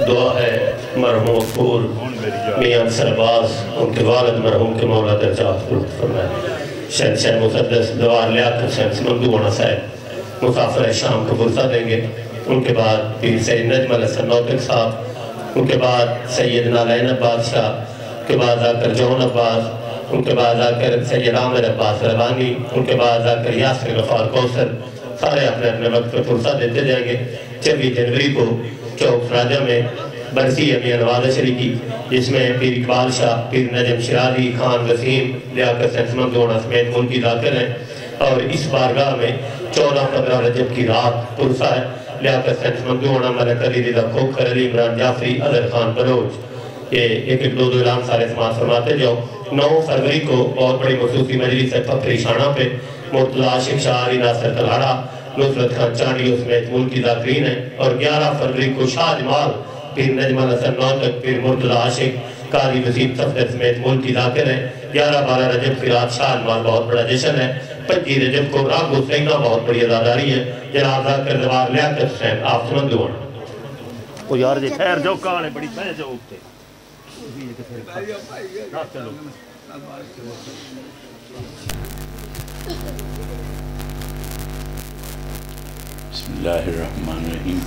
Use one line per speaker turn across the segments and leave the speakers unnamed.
دعا ہے مرحوم غفور میاں سرباز ان کے والد مرحوم کے مولا درجات فرمائے شہنشاہ مسدس دوار لیاقت شہن سمندو ہونا صاحب مسافر شام کو فرصہ دیں گے. ان کے بعد پیر سید نجم الحسن نوتک صاحب، ان کے بعد سید نالین عباس شاہ، ان کے بعد آکر جون عباس، ان کے بعد آکر سید عامر عباس ربانی، ان کے بعد آکر یاسر غفار کوثر. سارے اپنے اپنے وقت پر فرصہ دیتے جائیں گے. 24 جنوری کو چوک راجہ میں برسی میاں نواز شریفی جس میں پیر اقبال شاہ، پیر نجم شرازی، خان وسیم، لیاقت شہن سمندو ہونا سمیت ملکی ذاکر ہیں. اور اس بارگاہ میں 14-15 رجب کی رات پرسہ ہے. لیاقت شہن سمندو ہونا ملک علی رضا کھوکھر، علی عمران جعفری، اظہر خان بلوچ. یہ ایک دو اعلان سارے سماعت فرماتے جاؤ. 9 فروری کو بہت بڑی خصوصی مجلس ہے پکھری شانہ پہ. مرتضیٰ عاشق شاہ، علی ناصر تلہاڑا، نصرت خان چانڈی اس میں ملکی ذاکرین ہیں. اور 11 فروری کو شاہ جمال، پیر نجم الحسن نوتک، پیر مرتضیٰ عاشق، قاضی وسیم صفدر سمیت ملکی ذاکر ہیں. 11-12 رجب کی رات شاہ جمال بہت بڑا جشن ہے. 25 رجب کو راگ حسینہ بہت بڑی عزاداری ہے. جناب ذاکر دوار لیاقت شہن آپ سمندو ہونا.
وہ یار جی خیر جو کانے بڑی پہ جو اگتے
بسم اللہ الرحمن الرحیم.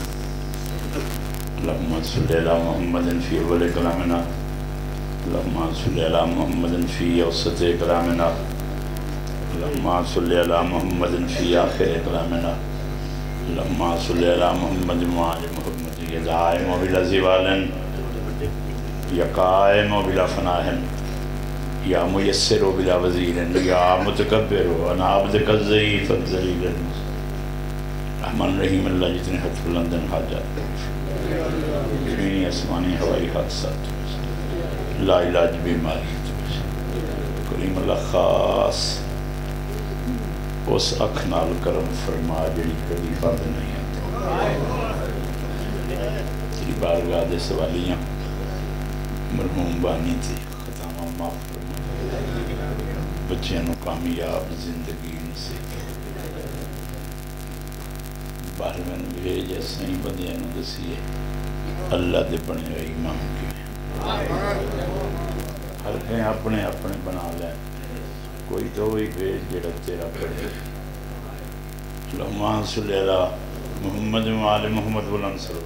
اللہم صلی علی محمد فی اول کلامنا، اللہم صلی علی محمد فی اوسط کلامنا، اللہم صلی علی محمد فی آخر کلامنا، اللہم صلی علی محمد وآل محمد یا دائم و بلا زوالن یا قائم و بلا فناہن یا میسر و بلا وزیرن یا متکبر و انا عبدک الضعیف الذلیل. رحمان رحیم اللہ جتنے حد بلندن حاجات زمینی اسمانی ہوائی حادثات لا علاج بیماری کریم اللہ خاص اس اکھ نال کرم فرما جڑی کبھی بند نہیں آتی. تیری بارگاہ دے سوالیاں مرحوم بانی تھی ختامہ معاف فرما، بچیاں نو کامیاب زندگی نصیب باہر میں بھیج ایسائی بندیاں نو دسیے اللہ دے بنے ہوئے امام کے ہر کہیں اپنے اپنے بنا لیں. کوئی تو وہی بھیج جڑا تیرا پڑھے. اللہم صلی علی محمد وآل محمد والانصر.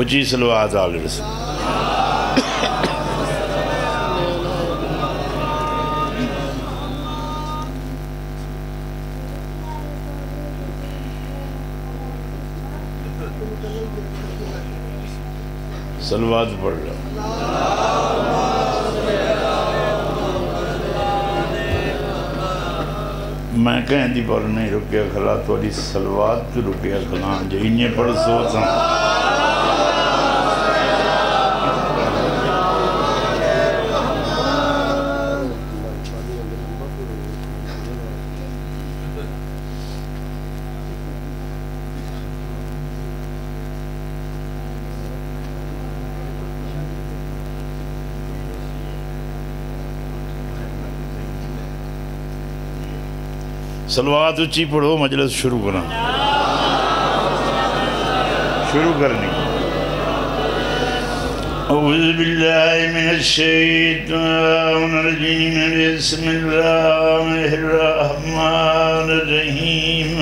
اچھی صلوات علیہ رسول. صلوات پڑھ رہا میں کہیں دی پر نہیں رکیا کھلا توڑی صلوات تو رکیا کھلا جو انہیں پڑھ سوچا صلوات اچھی پڑھو مجلس شروع کرنا شروع کرنی. اعوذ باللہ من الشیطان الرجیم بسم اللہ الرحمن الرحیم.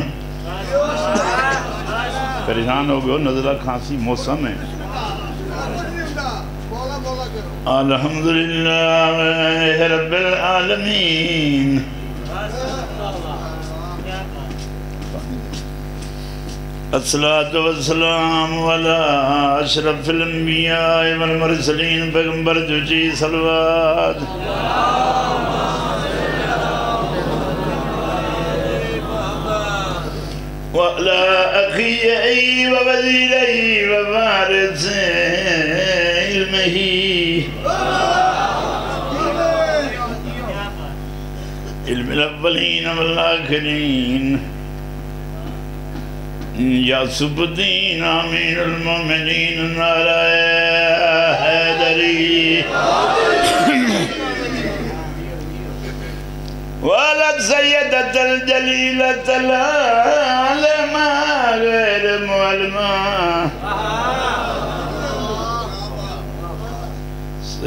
پریشان ہو گئے نزلہ کھانسی موسم ہے. الحمدللہ رب العالمین. الصلاة والسلام علی اشرف الانبیاء والمرسلین. پیغمبر جو جی صلوات. وعلى أخيه ووزيره ووارث علمه الاولین والآخرین یا سبدین امین المومنین نعرہ حیدری والد سیدت الجلیلت العالمہ غیر معلمہ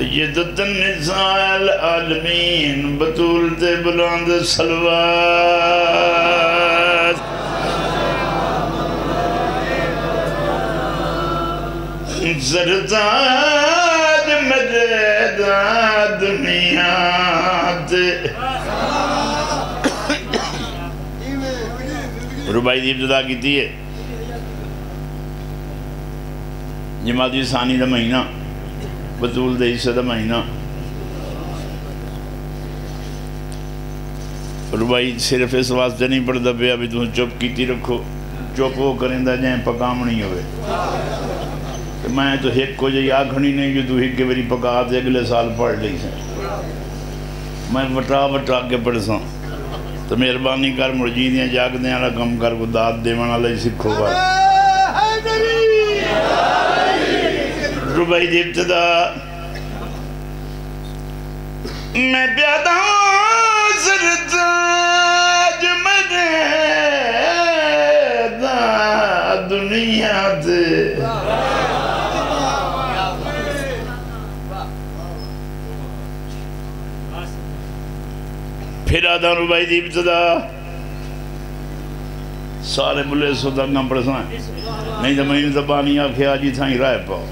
سیدت النساء العالمین بطول تے بلند صلوات زرداد مجداد دنیات ربائی دی ابتدا کی تھی ہے جماعتی ثانی دا مہینہ بطول دے حصہ دا مہینہ ربائی صرف اس واسطے نہیں پڑھتا پہ ابھی تم چپ کیتی رکھو چپ ہو کریں دا جائیں پکام نہیں ہوئے میں تو ایک کو جائی آکھنی نہیں جو تو ایک کے میری پکا دے اگلے سال پڑھ لی سے میں وٹا کے پڑھ ساں تو مہربانی کر مرجیدیاں جاگ دیں آلہ کم کر کو داد دے من اللہ سکھو گا ربائی دی ابتدا میں پیادا ہوں سرتاج مدیدہ دنیا دے پھر آدھا ربائی دی ابتدا سارے ملے سودنگا پڑھسائیں نہیں تو میں نے بانی آکھے آجی تھا ہی رائے پاؤ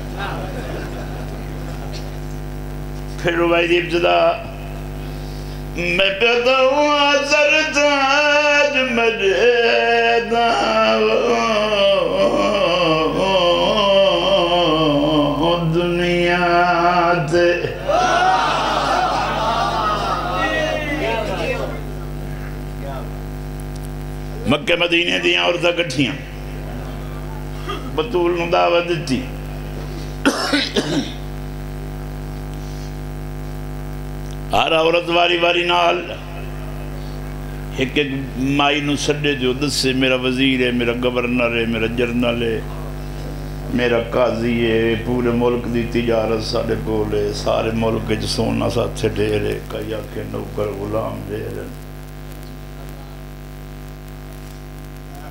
پھر ربائی دی ابتدا میں پیدا ہوا سرتاج مجیدہ دنیا تے مکہ مدینے دیاں عورتیں کٹھیاں بطول نو دعوت دیتی ہر عورت واری واری نال ایک ایک مائی نو سڈے جو دس سے میرا وزیر ہے میرا گورنر ہے میرا جرنل ہے میرا قاضی ہے پورے ملک دی تجارت ساڑے کولے سارے ملک کے سونا ساتھ سے ڈھیرے کئی آکے نوکر غلام ڈھیرے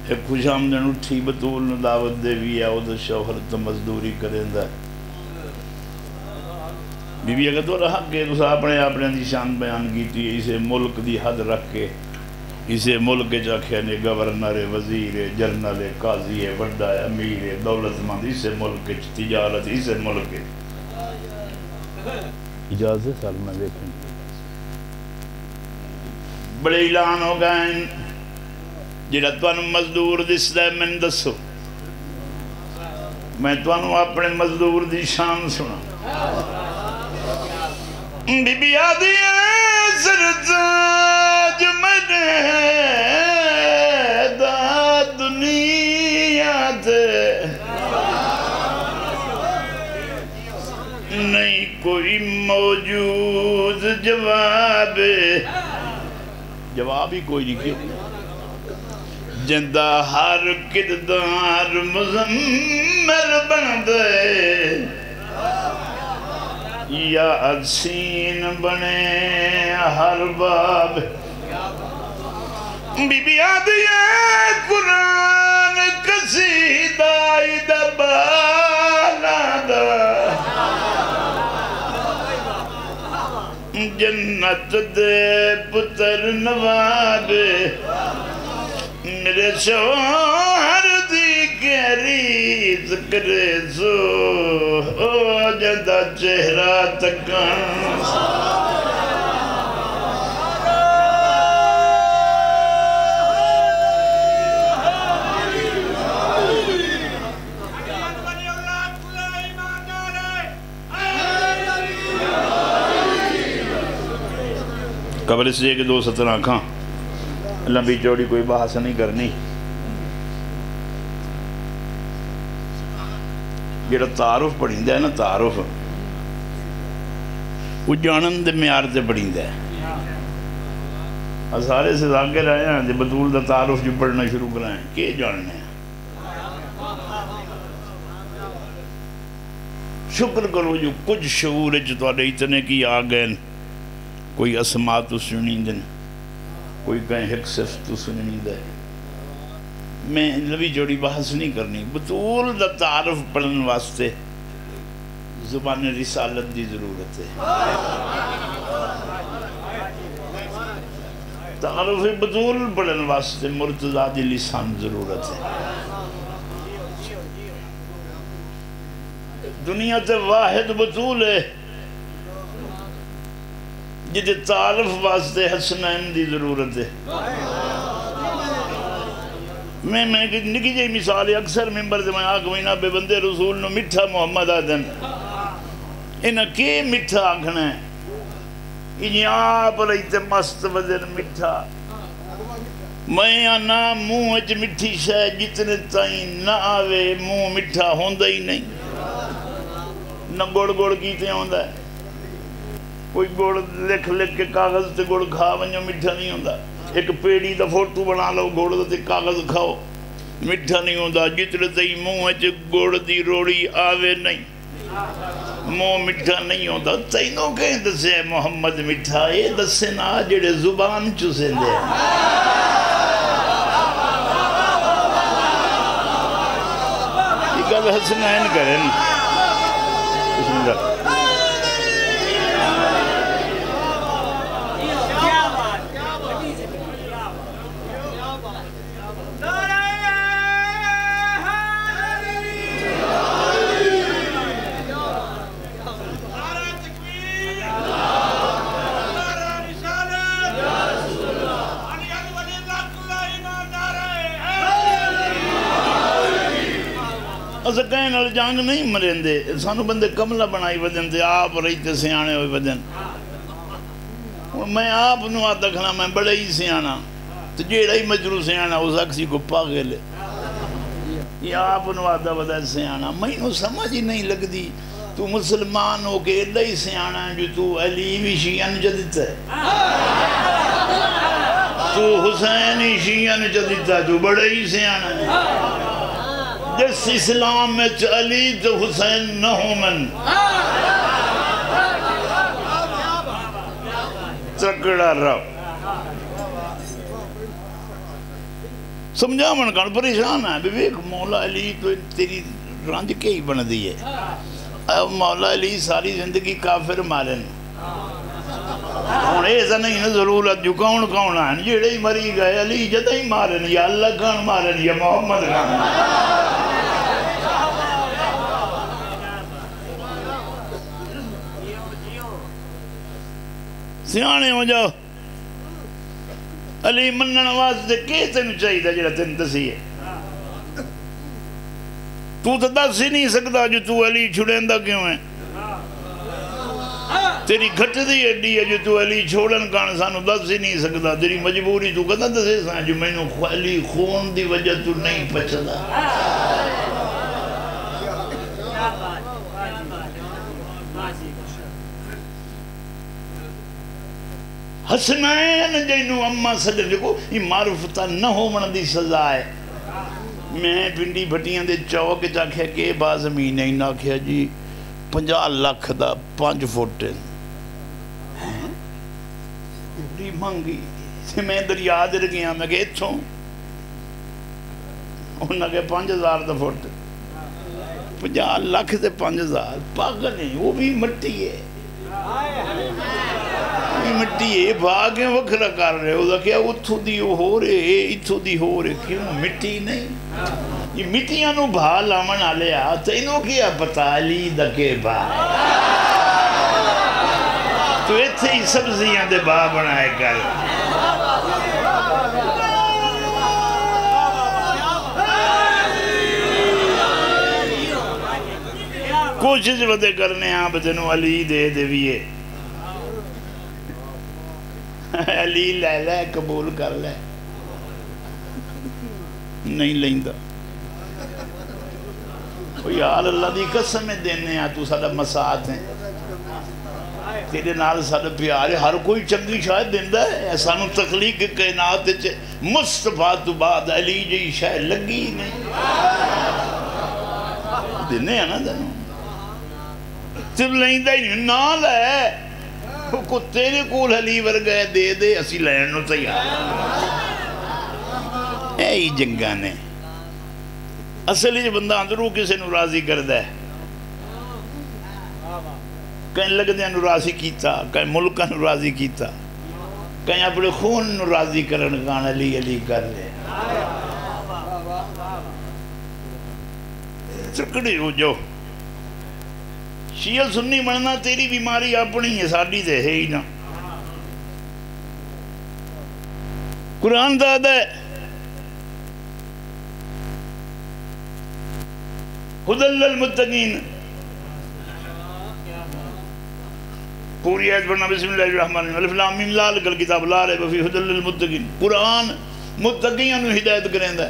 ایک خوش آمدن اٹھی بطول نے دعوت دے بھی ہے او دا شوہر تا مزدوری کریں دا بی بی اگر تو رہا کہ تو اپنے دی شان بیان کی تھی اسے ملک دی حد رکھ کے اسے ملک کے جاکھے نے گورنر وزیر جرنل قاضی وڈا امیر دولت مند اسے ملک کے تجارت اسے ملک کے اجازت سال میں دیکھیں بڑے اعلان ہو گئے جڑا توانو مزدور دس دے من دسو میں توانو اپنے مزدور دی شان سنا بی بی آدھی سرتاج مدیدہ دنیا تے نہیں کوئی موجود جواب ہی کوئی نہیں کیوں جندہ ہر کردار مزمل بن دے یا عدسین بنے ہر باب بی بی آدھی قرآن قصیدائی دبالا دا جنت دے پتر نواب میرے شوہر دی گہری ذکر زو ہو جدہ چہرہ تکن قبل اس لیے کہ 2 سطر آنکھاں لمبی چوڑی کوئی بحث نہیں کرنی جڑا تعارف پڑھیں ہے نا تعارف وہ جانن دے معیار تے پڑھیں ہے سارے سے ذاکر آئے ہیں بطول دا تعارف جو پڑھنا شروع کرائیں کہ جاننے ہیں شکر کرو جو کچھ شعور چطوارے اتنے کی آگئے کوئی اسماء تو سنی دن کوئی کہیں ایک صرف تو سنی دے میں لبی جوڑی بحث نہیں کرنی بطول دا تعارف پڑھن واسطے زبان رسالت دی ضرورت ہے تعارف بطول پڑھن واسطے مرتضی دی لسان ضرورت ہے دنیا تے واحد بطول ہے جدے تعارف واسطے حسنین دی ضرورت ہے میں نکی جائی مثال اکثر ممبر سے میں آگوئینا بے بندے رسول نو مٹھا محمد آدن انہاں کے مٹھا آگھنا ہے انہی آپ رہتے مست وزن مٹھا میں آنا منہ اچ مٹھی شاہ جتنے تائیں نہ آوے منہ مٹھا ہوندہ ہی نہیں نہ گوڑ گوڑ کیتے ہوندہ ہے کوئی گوڑ لکھ لکھ کے کاغذ تے گوڑ کھا ونجو مٹھا نہیں ہوندہ ایک پیڑی دا فوٹو بنا لو گوڑ تے کاغذ کھاؤ مٹھا نہیں ہوندہ جتنے تائیں منہ اچ گوڑ دی روڑی آوے نہیں منہ مٹھا نہیں ہوتا تینوں کہیں دسے محمد مٹھا یہ دسے نا جڑے زبان چوسے دے یہ گل حسنین کریں بسم اللہ اسا کہیں نال جانگ نہیں مرین دے سانو بندے کملہ بنائی ودن دے آپ رہتے سیانے ہوئے ودن میں آپ نو آتا کھنا میں بڑا ہی سیانا تو جیڑا ہی مجرو سیانا اس اکسی کو پاگلے یہ آپ نو آتا ودن سیانا میں نو سمجھ ہی نہیں لگ دی تو مسلمان ہو کے اللہ ہی سیانا جو تو علی شیعن جدید ہے تو حسین شیعن جدید ہے تو بڑا ہی سیانا ہے جس اسلام میں علی تو حسین نہ ہو من چکڑا رہو سمجھا من کان پریشان ہے بے ایک مولا علی تو تیری رانج کے ہی بن دی ہے مولا علی ساری زندگی کافر مارن ہوں ایسا نہیں نا ضرورت جو کون کون آن جیڑے ہی مری گئے علی جدہ ہی مارن یا اللہ کان مارن یا محمد کان سیانے ہو جاؤ علی منن واسطے کے تینو چاہیے دا جڑا تین دسی ہے تو دس ہی نہیں سکتا جو تو علی چھڑیندہ کیوں ہے تیری گھٹ دی اڈی ہے جو تو علی چھوڑن کان سانو دس ہی نہیں سکتا تیری مجبوری تو کہتا دسے سان جو میں نو علی خون دی وجہ تو نہیں پچھتا حسنین جینو اممہ سجن دیکھو یہ معرفتہ نہ ہو من دی سزا ہے میں پنڈی بھٹیاں دے چوک چاکھے کہ با زمین ہے نہ کیا جی 50 لاکھ دا 5 فٹ بڑی مانگی میں دریا دے گیا میں کہ اتھوں انہاں کہ 5000 دا فٹ 50 لاکھ دے 5000 پاگل نہیں وہ بھی مٹی ہے مٹی ہے بھاگیں وکھرا کر رہے ہو کہ اتھو دی ہو رہے اتھو دی ہو رہے کیوں مٹی نہیں یہ مٹیاں نو بھا لامن آلے آتا انہوں کیا پتا علی دا کے با تو اتھے ہی سبزیاں دے با بنائے کر کوشش ودے کرنے ہاں بچنو علی دے دے بھی علی لے لے قبول کر لے نہیں لیندہ یار اللہ دی قسم دینے ہیں تو سارا مساعت ہیں تیرے نال سارے پیار ہے، ہر کوئی چنگی شاید دیندہ ہے، سانو تخلیق کائنات مصطفیٰ تو بعد علی جی شاید لگی نہیں دینے ہیں نا دنوں تب لائندہ ہی نال ہے کو تیرے کول علی ورگئے دے دے اسی لینو تیار اے ہی جنگانے اصلی جو بندہ اندروں کسے نو راضی کردہ ہے، کہیں لگدے نو راضی کیتا، کہیں ملکہ نو راضی کیتا، کہیں اپنے خون نو راضی کرن گان علی علی کر لے چکڑی ہو جو شیعہ سنی بننا تیری بیماری اپنی ہے، ساڑی دے ہے ہی نا قرآن دادا ہے ہدل للمتقین پوری آیت پڑھنا بسم اللہ الرحمن الرحیم الف لام میم لال کل کتاب لا ریب فیہ ہدی للمتقین قرآن متقیاں نو ہدایت کریں دا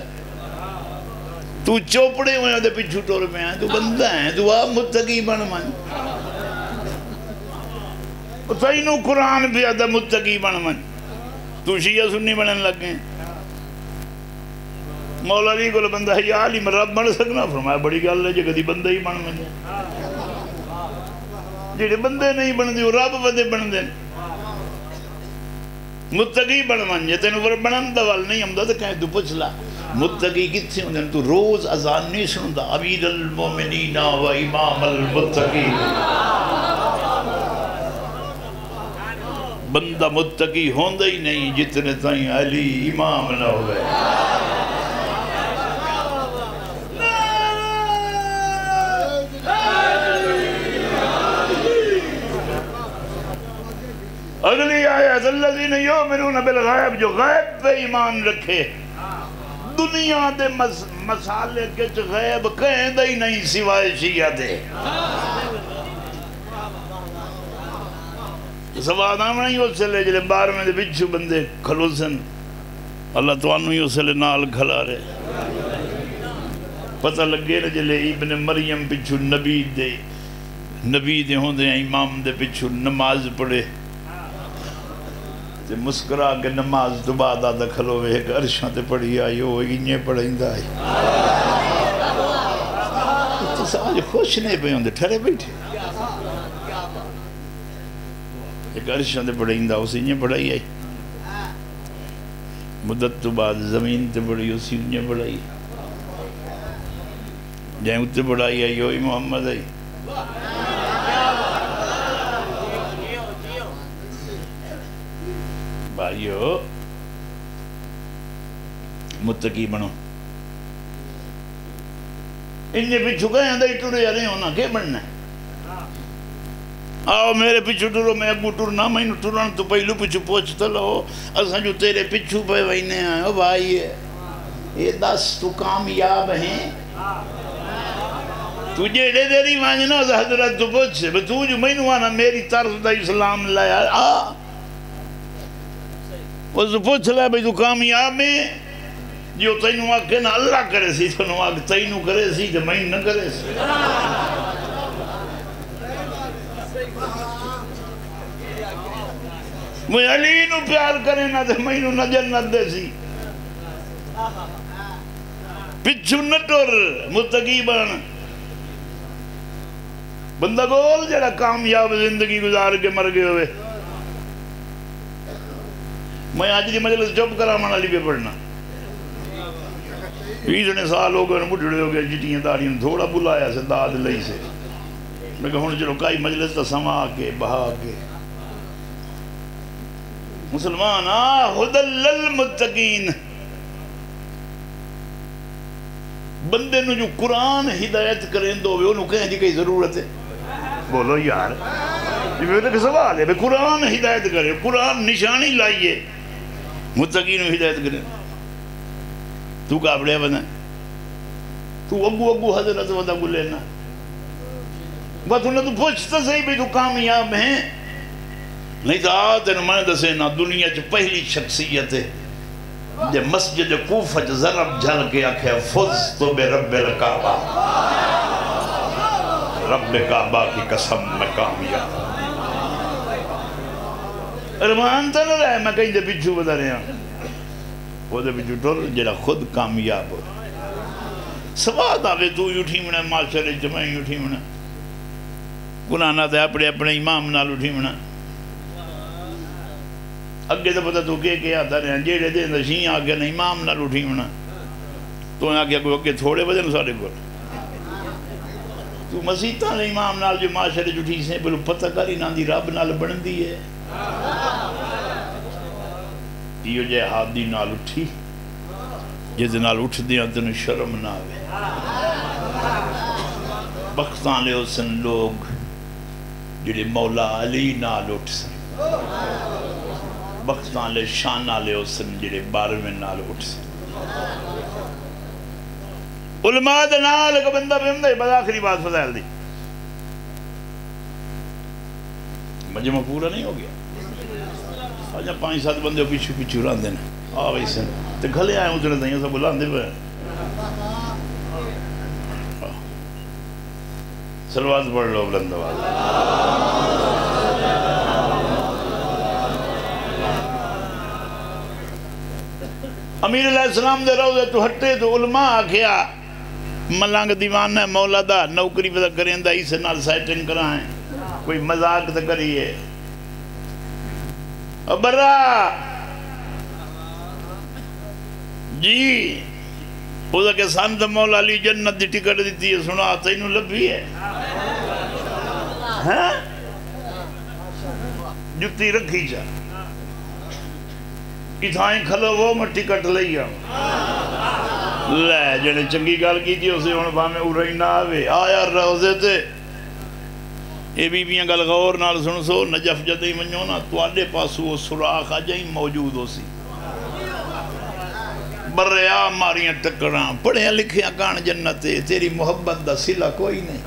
تو چوپڑے ہوئے دے پچھو ٹور میں آئے تو بندہ ہے تو آپ متقی بن من تو تینو قرآن بھی آدھا متقی بن من تو شیعہ سنی بنن لگ گئے مولا علی کو بندہ ہے یا علی رب بن سکنا فرمایا بڑی گل ہے جو کدی بندہ ہی بن من جیڑے بندے نہیں بن دے رب بندے بن دے متقی بن من جے تینو پر بنن دا وال نہیں ہمدہ تو کہیں تو پچھلا متقی کتھے ہوندے تو روز اذان نہیں سندا امیر المومنین و امام المتقین بندہ متقی ہوندہ ہی نہیں جتنے تائیں علی امام نہ ہوئے اگلی آیت الذین یؤمنون بالغیب جو غیب پہ ایمان رکھے دنیا دے مسالے کے غیب کہیں دے ہی نہیں سوائے شیعہ دے سواد آمنا نہیں ہو سلے جلے بار میں دے بچھو بندے کھلو سن اللہ تو آنو ہی ہو سلے نال کھلا رہے پتہ لگے نا جلے ابن مریم پچھو نبی دے ہوں دے امام دے پچھو نماز پڑھے تے مسکرا کے نماز تو بعد آدھا کھلو وے ایک عرشاں تے پڑھی آئی ہو انہیں پڑھیں دا آئی تو سمجھ خوش نہیں پہ ہوں دے ٹھرے بیٹھے ایک عرشاں تے پڑھیں دا اسی انہیں پڑھائی آئی مدت تو بعد زمین تے پڑھی اسی انہیں پڑھائی جائیں اتے پڑھائی آئی ہوئی محمد آئی بھائیو متقی بنو انہیں پیچھو گئے ہیں دائی ٹورے یا رہے ہونا کیا بننا ہے آؤ میرے پیچھو ٹورو میں اگو ٹورنا میں انہوں ٹورنا تو پہلو پیچھو پوچھتا لو اساں جو تیرے پیچھو پہ وینے آئے ہو بھائی یہ دس تو کامیاب ہیں تجھے دے دیری مانجنا حضرت تو پوچھ سے تو جو میں نو آنا میری طرف دا اسلام لایا وہ تو پوچھ لیا بھئی تو کامیاب میں جو تینوں آکے نا اللہ کرے سی تینوں آکے تینوں کرے سی تو میں نہ کرے سی میں علی نو پیار کرے نا تو میں نہ جنت دے سی پچھو نٹور متقی بن بندہ گول جڑا کامیاب زندگی گزار کے مر گئے ہوئے میں آج دی مجلس چپ کرا مانا لی پہ پڑھنا اتنے سال ہو گئے مٹھڑے ہو گئے جٹیاں داڑیاں تھوڑا بلایا سے داد لئی سے میں کہا ہوں چلو کائی مجلس تا سما کے بہا کے مسلمان ہدل للمتقین بندے نو جو قرآن ہدایت کریں دو وہ انہوں کہیں جی کئی ضرورت ہے بولو یار یہ میرے کہ سوال ہے قرآن ہدایت کرے قرآن نشانی لائیے متقین ہدایت کریں تو کابڑے بنا تو اگو حضرت ودا کو لینا بات انہیں تو پوچھتا صحیح بھی تو کامیاب ہیں نہیں تو آتے میں دسے نا دنیا جو پہلی شخصیت ہے جے مسجد کوفہ جو ضرب جھل کے آکھے فض تو بے رب الکعبہ رب کعبہ کی قسم میں کامیاب ارمان تو نہ رہے میں کہیں دے پچھو بتا رہے ہیں وہ دے پچھو ٹر جڑا خود کامیاب ہو سواد آوے تو اٹھی منا معاشرے جمعی اٹھی منا گناہ نہ دے اپنے امام نال اٹھی منا اگے تو پتہ تو کہ آتا رہے ہیں جیڑے دے نشین آگے نا امام نال اٹھی منا تو آگے کوئی اگے تھوڑے بجے نو سارے کو تو مسیطہ نے امام نال جو معاشرے جٹھی سے بلو پتہ کری نا دی رب نال بڑھن دی ہے یہ جے حادی نال اٹھی جس نال اٹھ دیا تنو شرم نہ آوے بختان لے حسن لوگ جڑے مولا علی نال اٹھ سن بختان لے شانہ لے حسن جڑے بارویں نال اٹھ سن علماء دے نال کا بندہ بہمدہ بس آخری بات فضائل دی مجمع پورا نہیں ہو گیا آجا 5-7 بندے پیچھو پیچھو ران دینا آوئی سن تے گھلے آئے اتنے دیں سب بلان دے پہ سلوات پڑھ لو بلند آواز امیر علیہ السلام دے روزے تو ہٹے تو علماء آکھیا ملانگ دیوان ہے مولا دا نوکری پہ کریں دا اسے نال سیٹنگ کرائیں کوئی مذاق تا کریے برا جی وہ دا کہ سانت مولا علی جنت دی ٹکٹ دیتی ہے سنا آتا انہوں لبھی ہے ہاں جتی رکھی جا اتھائیں کھلو وہ میں ٹکٹ لئی آؤں لے جنے چنگی گال کی تھی اسے انہوں باہمیں اڑائی نہ آوے آیا روزے تے اے بی بیاں گل غور نال سن سو نجف جدہی منجو نا تو آڈے پاسو سراخ آجائیں موجود ہو سی بریا ماریاں ٹکڑاں پڑھیں لکھیاں کان جنتے تیری محبت دا صلہ کوئی نہیں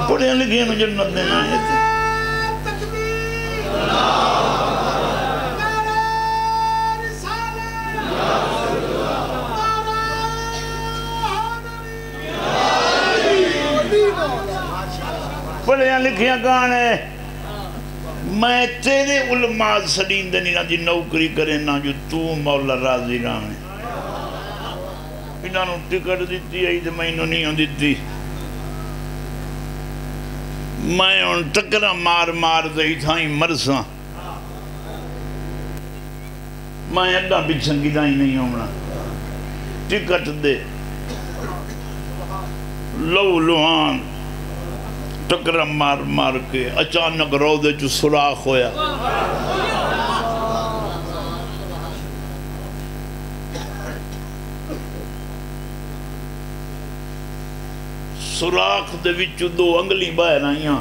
پڑھیں لکھیاں جنت میں آئے تھے پڑھیاں لکھیاں گانے میں تیرے علماء سڑین دنی نا جی نوکری کرے نا جو تو مولا راضی رانے انہوں ٹکٹ دیتی ہے تو میں انہوں نہیں دیتی میں ان ٹکرہ مار مار دہی تھائیں مرساں میں اڈا بچھنگی دائی نہیں ہونا ٹکٹ دے لو لوہان ٹکرہ مار مار کے اچانک رو دے جو سراخ ہویا سراخ دے وچو 2 انگلی باہر آئیاں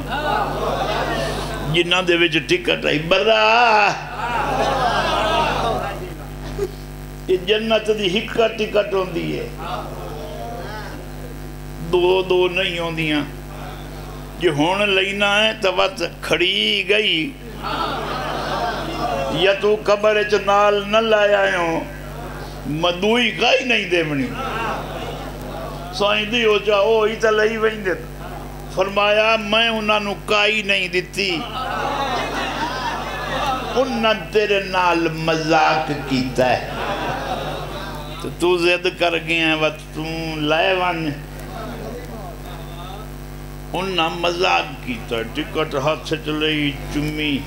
جنہ دے وچ ٹکٹ آئی برا یہ جنت دی ہکا ٹکٹ ہوں دی ہے 2 نہیں ہوں دیاں جو ہون لینا ہے تو وقت کھڑی گئی یا تو قبر چنال نہ لایا ہوں مدوئی گائی نہیں دے منی سائیں دی ہو چاہو ہی تا لئی وہیں دے فرمایا میں انہوں کائی نہیں دیتی انہوں تیرے نال مذاق کیتا ہے تو زید کر گیا ہے وقت تو لائے وان انہاں مذاق کیتا ہے ٹکٹ ہاتھ سے چلئی چمی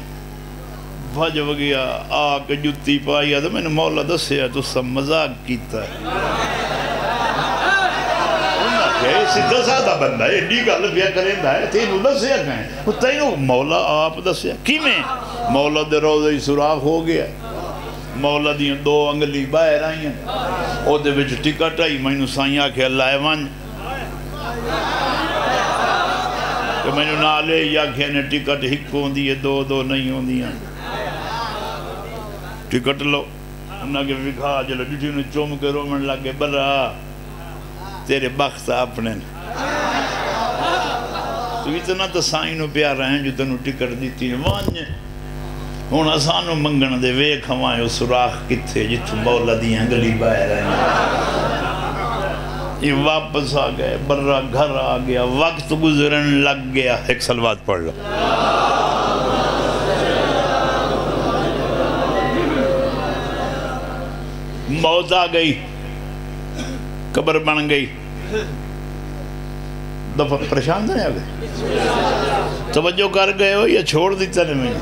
بھج وگیا آکے جتی پائی تو میں نے مولا دسیا تو سب مذاق کیتا ہے انہاں کہ سیدھا سادہ بندہ ہے ایڈی گل پیا کریں دا ہے تینوں دسیا کہیں وہ تینوں مولا آپ دسیا کی میں مولا دے روزے سراخ ہو گیا مولا دیاں 2 انگلی باہر آئیں او دے وچ ٹکٹ آئی میں نے سائیں آکے اللہ ایوان کہ میں نے نالے یا کہنے ٹکٹ ہک ہوں دیئے 2 نہیں ہوں دیاں ٹکٹ لو انہاں کے وکھا جلو جٹی انہیں چوم کے رومن لگے برا تیرے بخت اپنے تو اتنا تو سائنوں پیار رہے ہیں جو تنہوں ٹکٹ دیتی ہیں وانج ہون آسانوں منگن دے ویک ہمائے سراخ کتے جتو مولا دیاں گلی باہر آئیں یہ واپس آ گئے، برا گھر آ گیا، وقت گزرن لگ گیا. ایک صلوات پڑھ لو. موت آ گئی، قبر بن گئی. دفعہ پریشان نہیں آ گئے؟ توجہ کر گئے ہو یا چھوڑ دیتا نے میں؟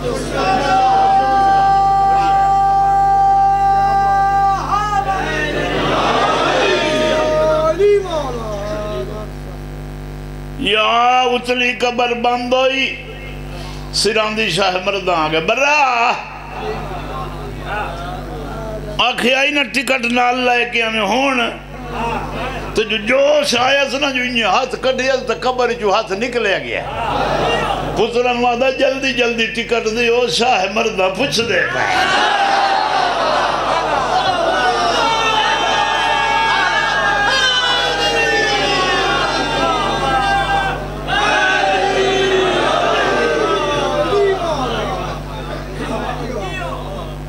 یا اتلی قبر بند ہوئی، سراندی شاہ مردہ آ گئے. برا آنکھیں آئی نا ٹکٹ نال لائے کہ ہمیں ہون تو جو جوش آیا سنا، جو انہیں ہاتھ کٹیا تو قبر جو ہاتھ نکلے گیا. پتران وعدہ جلدی جلدی ٹکٹ دے، او شاہ مردہ پوچھ دے.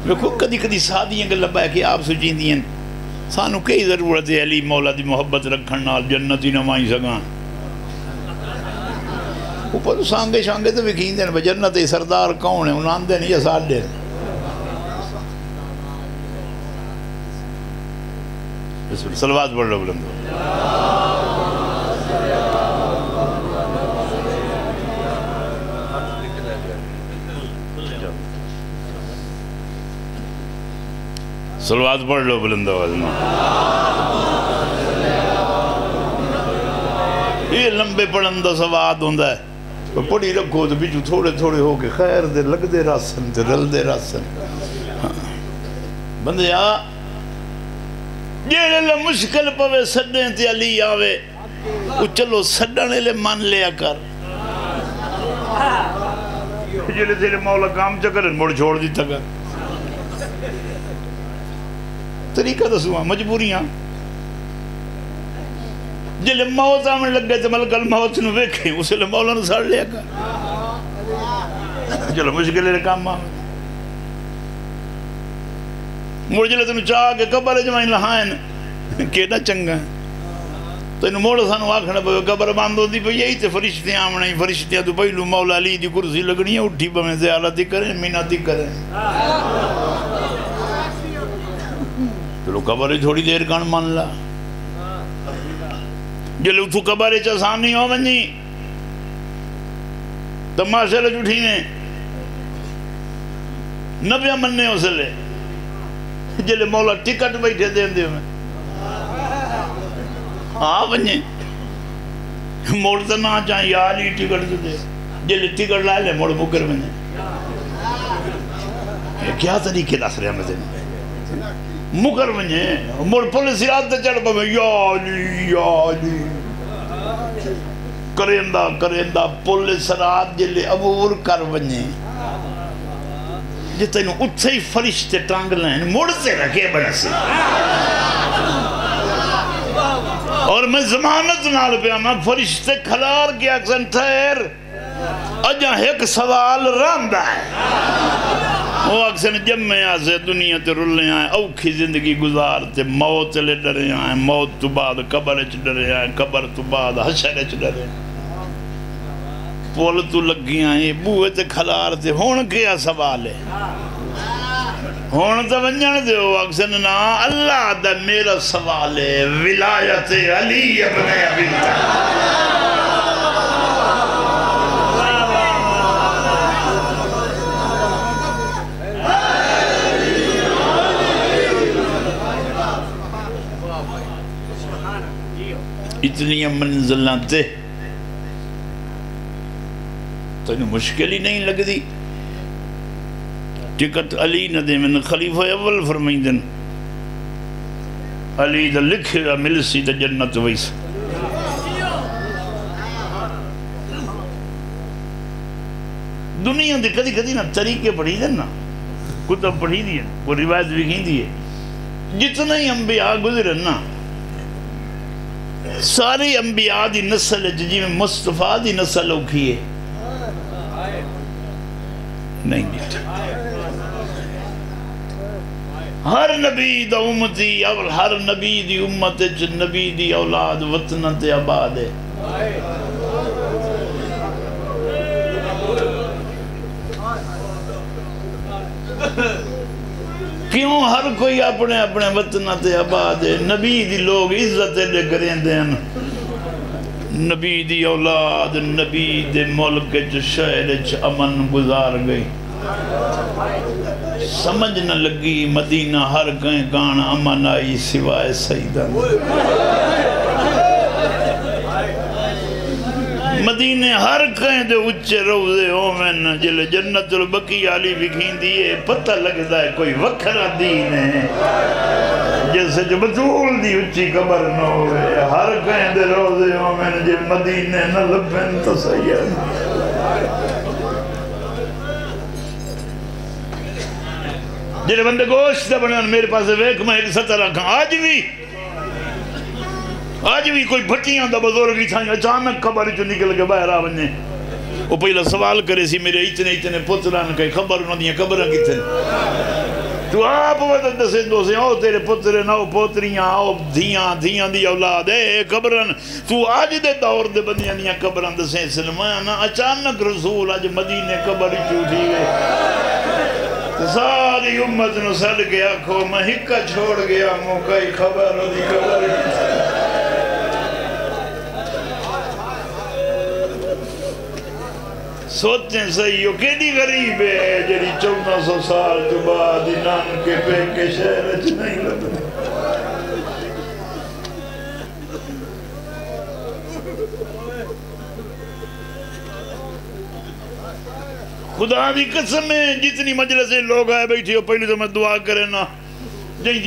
دیکھو کدی کدی سادیاں گل لبا ہے کہ آپ سوچیں دیئن سانو کئی ضرورت ہے علی مولا دی محبت رکھن نال جنتی نمائی سگاں. اوپر سانگے شانگے تو وکین دین جنت سردار کون ہے انہاں دین یا ساڑھے. صلوات پڑھ لو بلندو. صلوات پڑھ لو بلند آواز میں. یہ لمبے پڑھن دا سواد ہوندہ ہے، پڑھی رکھو تو بیچو تھوڑے تھوڑے ہو کے خیر دے لگ دے راسن تے رل دے راسن. بندے آ جیڑے لے مشکل پوے سڈیں تے علی آوے، وہ چلو سڈنے لے مان لیا کر. جیڑے تیرے مولا کام چکر مڑ چھوڑ دیتا کر. طریقہ دسوا مجبوریاں. جلے موت آمن لگ گئے تو ملک الموت نو ویکھیں اسے لے مولا نو ساڑ لیا کر. چلو مشکل ہے کام آمن. موڑ جلے تنو چاہ کے قبر جمائن لہائن کیڑا چنگا ہے. تو انہوں موڑا سانو آکھنا پہ قبر باندھو دی پہ یہی تے فرشتیاں آمنیں. فرشتیاں تو پہلو مولا علی دی کرسی لگنی ہے، اٹھی پہ میں زیارتی کریں مناتی کریں. چلو قبر تھوڑی دیر کان مان لا. جلے اتھو قبر چسانی ہو منی تماشے لے جھوٹھینے نبیہ مننے ہو سلے. جلے مولا ٹکٹ بیٹھے دین دے میں ہاں بنجے موڑتا نہ چاہیں یا علی ٹکٹ دے. جلے ٹکٹ لائے لے موڑ مکر بنجے. کیا طریقے دس رہے ہمیں دینے مکر بنجے. موڑ پولیس یاد تے چڑھ پہ یا علی یا علی کریندہ کریندہ پولیس رات جلے عبور کر بنجے. جتے انہوں اتھے ہی فرشتے ٹانگ لائن موڑ سے رکھے بڑا سے. اور میں زمانت نال پہ آنا فرشتے کھلار کیا اکسن ٹھہر اجا ایک سوال راندہ ہے. وہ اکسن جب میں آسے دنیا تے رلے آئیں اوکھی زندگی گزارتے موت لے ڈرے آئیں، موت تو بعد قبر اچ ڈرے آئیں، قبر تو بعد حشر اچ ڈرے پول تو لگی آئیں بوئے تے کھلار تے. ہون کیا سوال ہے؟ ہون تو ونجن دے ہو اکسن نا اللہ دا میرا سوال ہے ولایت علی ابن ابی طالب. اتنی منزلہ تے تو انہیں مشکل ہی نہیں لگ دی. ٹکٹ علی نہ دے من خلیفہ اول فرمائیں دن علی دا لکھے گا ملسی دا جنت ویس. دنیا دے کدی کدی نا طریقے پڑھی دن نا کتب پڑھی دی ہے وہ روایت بھی کہیں دی ہے. جتنا ہی انبیاء گزرن نا ساری انبیاء دی نسل جی میں مصطفیٰ دی نسل اوکھی ہے نہیں دیتا. ہر نبی دا امتی اور ہر نبی دی امت نبی دی اولاد وطن تے آباد ہے. کیوں ہر کوئی اپنے اپنے وطن تے آباد ہے. نبی دی لوگ عزت دے کریں دیں, نبی دی اولاد نبی دے ملک شہر امن گزار گئی. سمجھ نہ لگی مدینہ ہر کہیں کان امن آئی سوائے سیدہ. مدینے ہر کہیں دے اچھے روزے ہومن جلے جنت البقیع علی بکھین دیئے پتہ لگتا ہے کوئی وکھرا دین ہے. جیسے جو بطول دی اچھی قبر نہ ہوئے ہر کہیں دے روزے ہومن جل مدینے نہ لبن تو سید. جلے بندے گوشت بنے میرے پاس ویک میں ایک سطح رکھا. آج بھی کوئی بھٹیاں دا بزرگی تھا اچانک خبر چو نکل کے باہر آونے وہ پہلا سوال کرے سی میرے اتنے پتران کئی خبر انہوں دیا خبریں کی تھے. تو آپ وقت دسے دو سے آؤ تیرے پترے ناؤ پوتریاں آؤ دھیاں دی اولاد ہے خبرن. تو آج دے دور دے بندیاں دیا خبران دسے سلمانا اچانک رسول آج مدینے خبر چوٹی گئے. ساری امت نو سڑ گیا کھو میں ہکا چھوڑ گیا موقعی خبر دی خبر. سوچیں صحیح ہو کیڑی غریب ہے جڑی 1400 سال تو بعد نان کے پہ کے شہر اچھ نہیں لگنے. خدا دی قسم ہے جتنی مجلسیں لوگ آئے بیٹھے ہو پہلے تو میں دعا کرے نا جی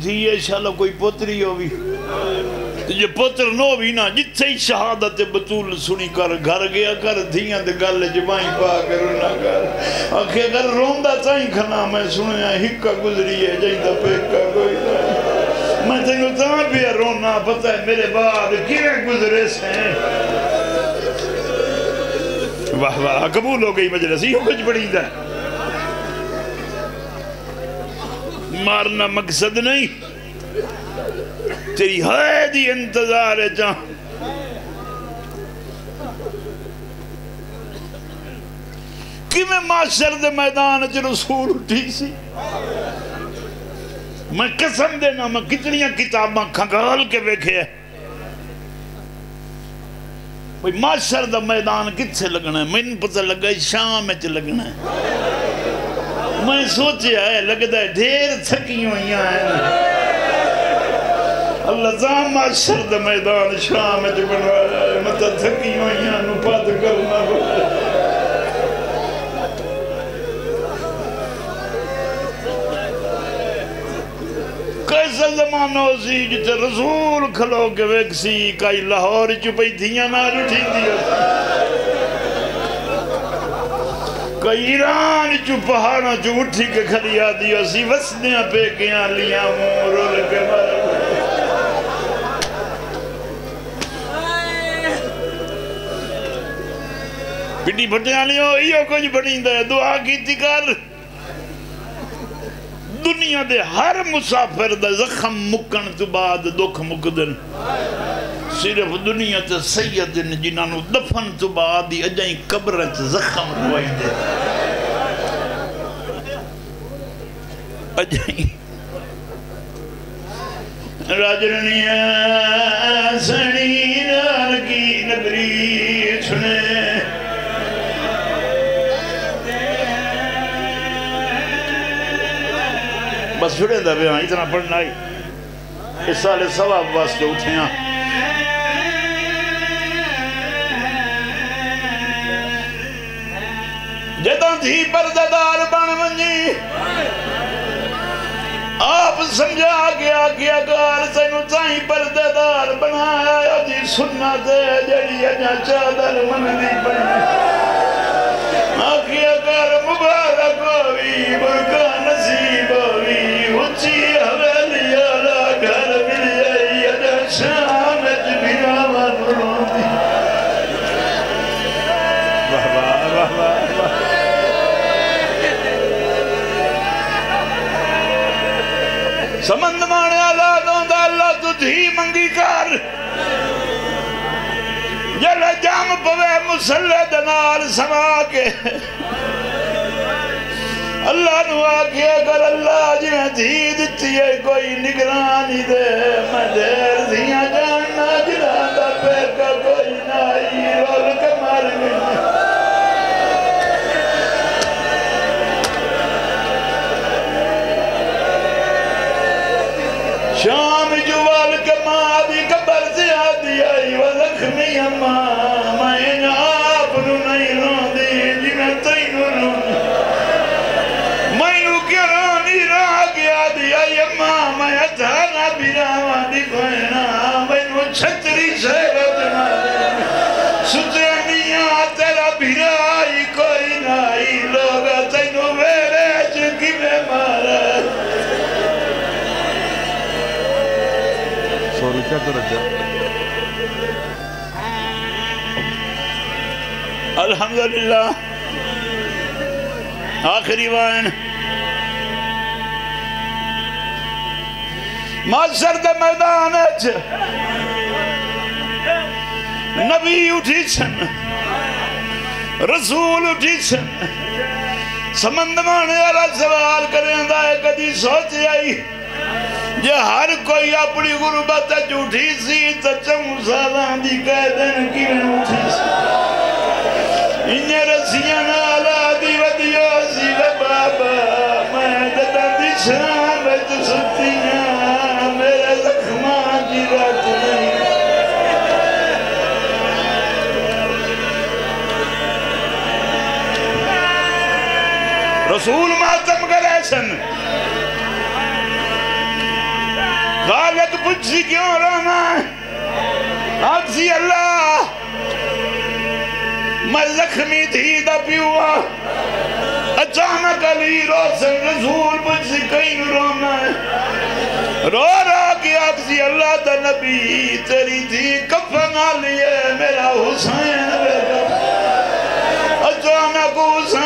تھی انشاءاللہ کوئی پوتری ہو بھی یہ پوتر نو بھی نا جتھے ہی شہادت بطول سنی کر گھر گیا کر دھیاں دے گل جبائیں پا کر نہ کر آنکھیں اگر روندہ تائیں کھنا میں سنیا ہکا گزری ہے جائیں دا پیکا کوئی نہیں. میں تینو تاں بھی رونا پتہ ہے میرے بعد کیویں گزرے سے. واہ واہ قبول ہو گئی مجلس یہ کچھ بڑی دا مارنا مقصد نہیں تیری ہے دی انتظار ہے جہاں. کہ میں معاشر دے میدان چ رسول اٹھی سی میں قسم دینا میں کتنیاں کتاباں کھنگال کے بیکھے ہیں. معاشر دا میدان کتھے لگنا ہے میں پتہ لگا شام میں چ لگنا ہے. میں سوچیا ہے لگتا ہے ڈھیر تھکی ہوئیاں ہیں اللہ زام معاشر دا میدان شام میں چ بنوایا ہے مطلع تھکی ہوئیاں نو پات کرنا ہوئے. کیسا زمانہ ہو سی جتے رسول کھلو کے ویک سی کئی لاہور چپئی دھیاں نہ اٹھی دیا کئی ایران چو پہاڑا چو اٹھی کے کھلی آدیا سی وسنیاں پہ کیاں لیاں مورو لگے مارا پٹی بھٹیاں لیوں ایو کچھ بڑھیں دے دعا کی تھی کر دنیا دے ہر مسافر دا زخم مکن تو بعد دکھ مقدن صرف دنیا تے سیدن جنہاں دفن تو بعد ہی اجائیں قبرت زخم روائی دے اجائیں راجرنیاں سڑی نار کی نگری چھنے بس چھوڑے دا بھی اتنا پڑھنا ہی اس سال ثواب واسطے اٹھے ہیں جداں تھی پردادار بن منجی آپ سمجھا گیا کہ اگر تینو تائیں پردادار بنایا جی سنت ہے جڑی اجا چادر من دی پڑی آکھی اگر مبارک ہوئی برکہ نصیب ہوئی اچھی حویلی آلا گھر مل جائی اجا شام جبیرہ من روندی واہ واہ واہ واہ تو دھی منگی کر جلے جام پوے مسلح دنال سما کے اللہ نو آکھے اگر اللہ جنہیں دھی دیتی ہے کوئی نگرانی دے میں دیر دھیاں جاننا جنہ دا پیر کا کوئی نائی رول کے مار گئی شام جوال کے مادی قبر سے آدھی آئی و زخمی اماں میں آپ نو نہیں رون دی جی میں تینو رون میں نو کیا رونی رہا گیا دی آئی اماں میں اتھانا بھی راوان دی کوئینا میں نو چھتری شہرت مارے سجنیاں تیرا بھی رائی کوئی نائی لوگا تینو میرے چکی میں مارا الحمدللہ آخری وائن معاشر دے میدان نبی اٹھی چھن رسول اٹھی چھن سمندمانے والا سوال کریں دائے کدی سوچ آئی یہ ہر کوئی اپنی غربت جھوٹی سی تو چمو سالان دی قیدن کی اٹھی سی انہیں رسیاں نالا دی ودیو سی بابا میں جدہ دی شام بچ ستیاں میرے زخمان کی رات نہیں رسول ماتم کرے سن غالت پچھی کیوں رونا آکسی اللہ میں زخمی تھی دا پیوا اچانک علی روشن رسول پچھی کہیں رونا رو رہا کہ آکسی اللہ دا نبی تیری تھی کفن آلیے میرا حسین بیٹا اچانک حسین